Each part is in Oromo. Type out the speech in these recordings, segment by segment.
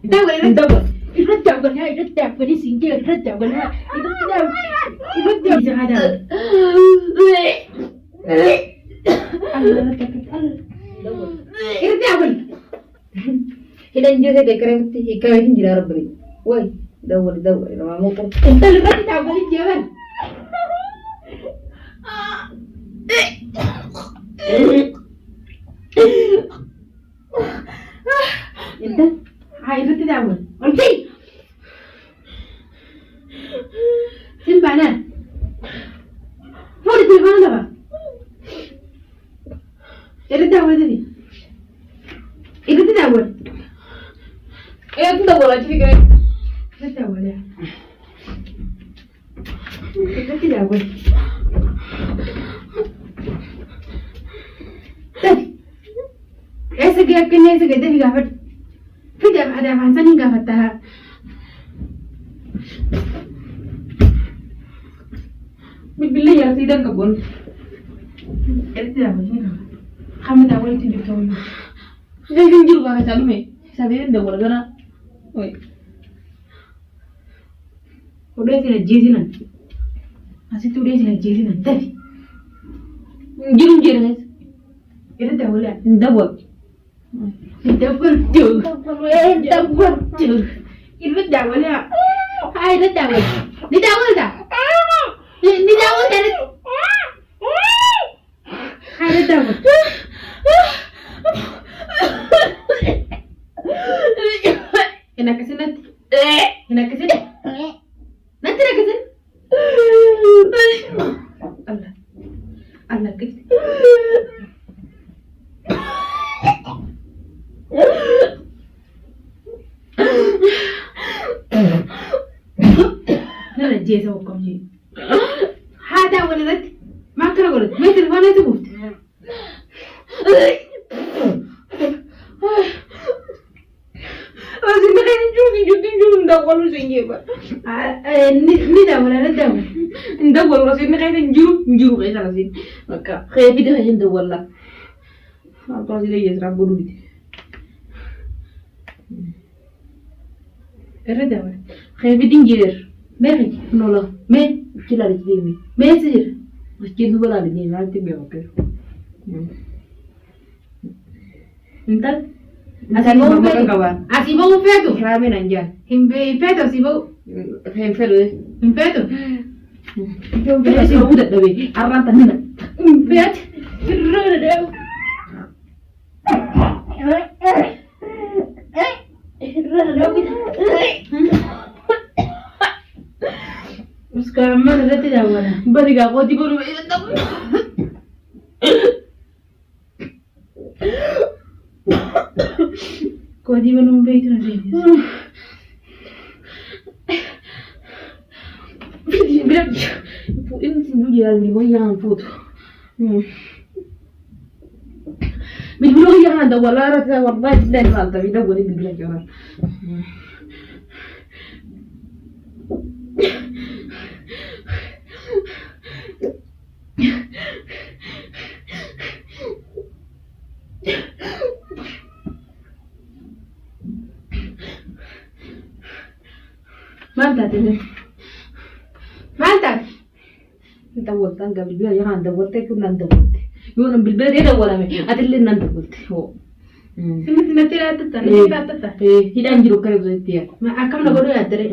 دور يرجع ولا يرجع فلي سنجير يرجع ولا يرجع هذا الله يرجع ولا هنا نجي كده كريمتي هي كمان نجي ربني وين دور ما مو انت اللي بدك تعمل الجبل انت عايز تدعول قلتي فين بنات فوق التليفون ده بقى ايه الدعوه دي ايه تدعول ايه تدور اجي كده تدعول يا ايه تدعول ऐसे क्या करने ऐसे कहते हैं गावट फिर जब ada bahasa nih गावट था بالله يا سيدي كبون ऐसे गावट नहीं हम दावल थी जो زي نجيب بقى تعلمي سابين ندور كده وي udah sih jizina masih tuh dia sih jizina tadi نجيب itu dawal ya ندور double tuh double tuh itu dawal ya hai itu dawal di dawal dah di dawal dari hai itu dawal enak kesini nanti enak kesini nanti enak kesini Allah Allah kesini لا جيت اوكم جي هذا ولدت ما كره ولد ما تلفون تموت لازم نجيب ندور وزنجيب ندور ولا ندور ندور لازم نجيب غير لازم مكا خير بدي هاي ندور لا خلاص اللي يزرع بلودي الردوة خير بدي نجير ماغي نولا ما كلا رجليني ما يصير مسكين ولا بدي ما تبي اوكي انت asibau asibau feto rame nanjan himbe feto asibau hem felu himbeto felu si udah dawe arran tanina himbet kirrona dew Sekarang ada tidak mana? balik aku di baru itu Kau di mana mau itu nanti? bilang ibu ini sih dia di yang foto بالبلوغ يا هذا ولا رأت والله لا غلطة بيدور بالبلوغ يا رب ما انت ما انت دورت أنا قبل بيها يا هذا دورت كنا دورت يقولون بالبلد هذا ولا مي أدري إن دورت هو سمعت نتيرة تتا نتيرة تتا هيدا نجيرو كريب زيتيا ما أكمل نقول يا ترى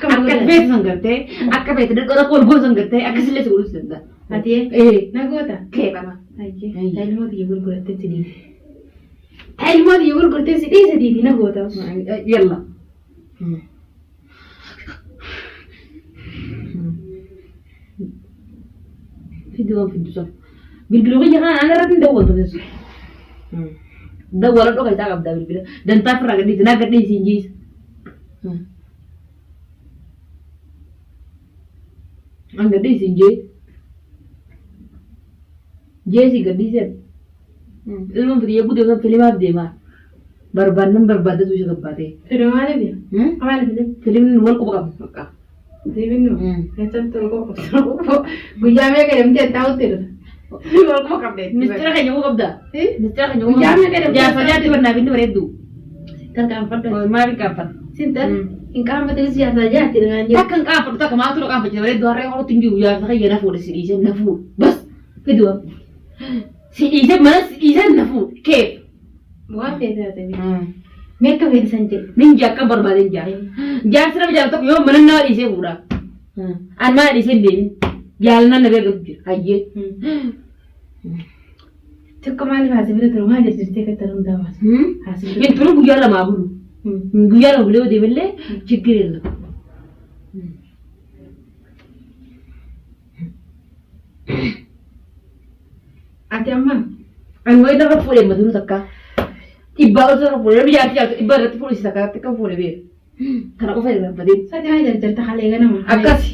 أكاد بيت سنغرتة أكاد بيت ده كذا كل جوز سنغرتة أكاد سلسلة سولو سندا هاتيه إيه نقولها كيف أنا هاي الماضي يقول قلت سديدي هاي الماضي يقول قلت سديدي نقولها يلا في دوام في الدوام بالبلوغية أنا رأيت ندور بس دور لو كذا قبل بالبلوغ dan tak pernah gadi tenaga gadi sinjis ang gadi sinjis jesi gadi sen ilmu dia butuh kan film apa dia mah berbanam berbada tuh juga bade film mana dia mana film luar kau bakal Divino, macam tu kau gujamnya kayak dia tahu tu. luar kau bakal deh misteri kan nyawa kau dah misteri kan nyawa Gujamnya kayak ya saja tu warna biru redu Kan fadha. Maali kaafan. Sinta in qaama ta'e siyaasa jaati dengan dia. Takkan kaafan takka maatu kaafan jedhamee dooree horo tinjiru yaasa kan yana fuudhe si dhiise na fuudhu. Bas fiduu. Si dhiise mana si dhiise na fuudhu. Kee. Waan feetaa ta'e. Meeqa feetan jedhe. Nin jaakka barbaadeen jaare. Jaarsira bijaar tokko yoo mana nama dhiisee fuudha. An mana dhiisee deemi. Jaalna na beeku jira. Hayyee. Tokko maaliif haasifira turu maal jirtee kan taruun daawwas. Min turu guyyaa lamaa bulu. Guyyaa lama bulee deemallee chiggir irra. Ati amma An wayi darra fuudhee maduru takka. Dhibbaa ol darra fuudhee biyyaatti jaalatu dhibbaa irratti fuudhisi takka takka fuudhee beeku. Kana qofa irraa badee. sadi haa jarjarta halee ganama. Akkasi.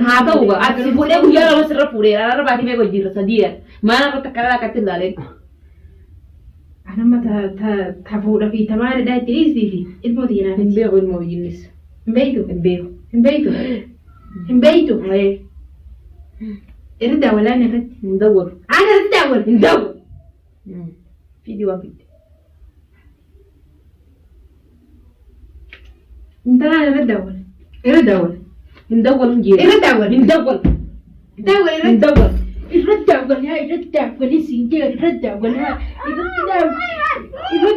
Haa ta'u ati fuudhee guyyaa lama sirra fuudhee alaarra baatee beeku hojii sadii maana irratti akka akkatti ilaalee. Anamma ta fuudha fi tamaara dhaa itti dhiisii fi ilmooti Hin jiraatu. beeku ilmoo hojiinis. Hin beektu. Hin beeku. Hin beektu. Hin beektu. Irra daawwalaan irratti. Hin dawwalu. Ana irratti daawwal. Hin dawwalu. Fidii waan fidde. Intalaan irra daawwal. Irra daawwal. Hin dawwalu hin jeeru. Irra daawwal. Hin dawwalu. Daawwal irra. Hin dawwalu. Irra daawwal haa irra daawwal siin jeeru irra daawwal haa irra daawwal. Irra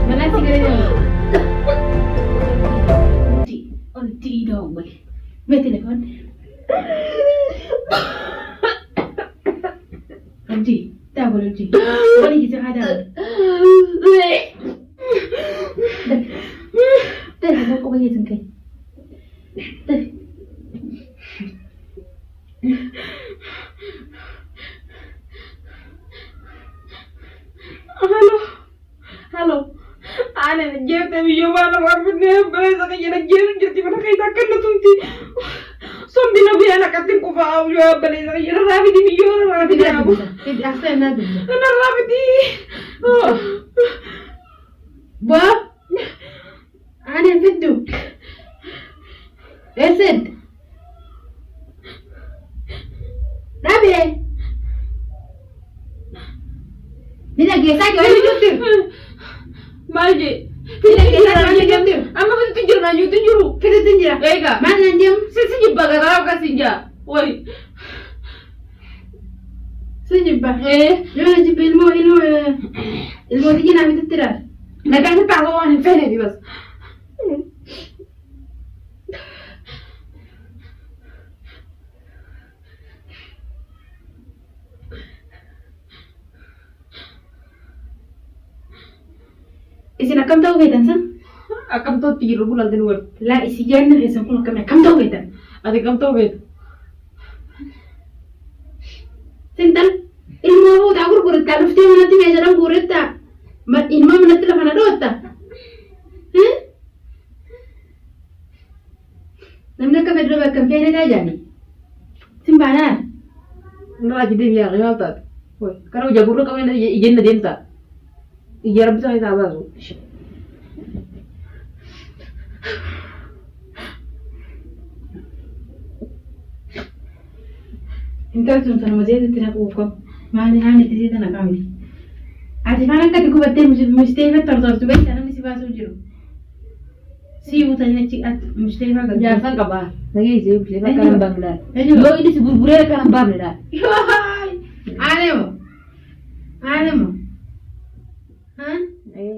Mana si gaya daawwal. Olti daawwal. Mee telefoon. Olti daawwal olti. Wali gisa haa daawwal. Dari mau kau bayar sengkai. Dari. Halo. Halo. Ana jeete biyyo baala waan fidnee baleessa kan jedha jeeru jirti mana keessaa kan nutumti. Sombi na guyyaa nakatti qufaa yoo baleessa kan jedha raafiti biyyo raafiti Tidak abu. bisa. Asal nak bisa. Ana raafiti. Bob. Ana fiddu. Esid. Rabe. Nina geessaa yoo jirtu. Maal je? Tidak geessaa yoo jirtu. Amma fiti jiru na yuutu jiru. Fitu jira. Eega. Maal nan deemu? Sisi jibba garaa akkasii jaa. Wai. Si jibba. Yoo na jibba ilmoo tiyya naa bitutti dha. Nagaan si taasoo waan hin feeneeti bas. Isin akkam ta'uu feetan san? Akkam ta'utti jiru gulaaltiin wal. Laa isi jaanna keessan kun akkam ta'uu feetan? Ati kam ta'u beeku. Sintan ilmoo fuutaa gurgurattaa dhuftee manatti meeshaadhaan guurrattaa. Ilmoo manatti lafa na dhoottaa. Namni akka fedra bakka hin feene tajaajila. Sin baanaan. Ndaa jidee biyyaa qayyoo taate. Wai. Kana hojii gurra qabee ijenna deemtaa. Ija rabbi isaa isaa baasu. Intalli sun sanuma zeetitti naquu qabu. Maali haani itti zeeta naqaa miti. Ati faan akkatti gubattee mustee tortortu beektaa namni si baasuu jiru. Si utanii achi mustee faa galchu. Jaarsan qabaa. Dhageessee bushee bakka hin baafnedha. Yoo inni si gurguree akka hin baafnedha. Aanemo. Aanemo. Haa? Eh.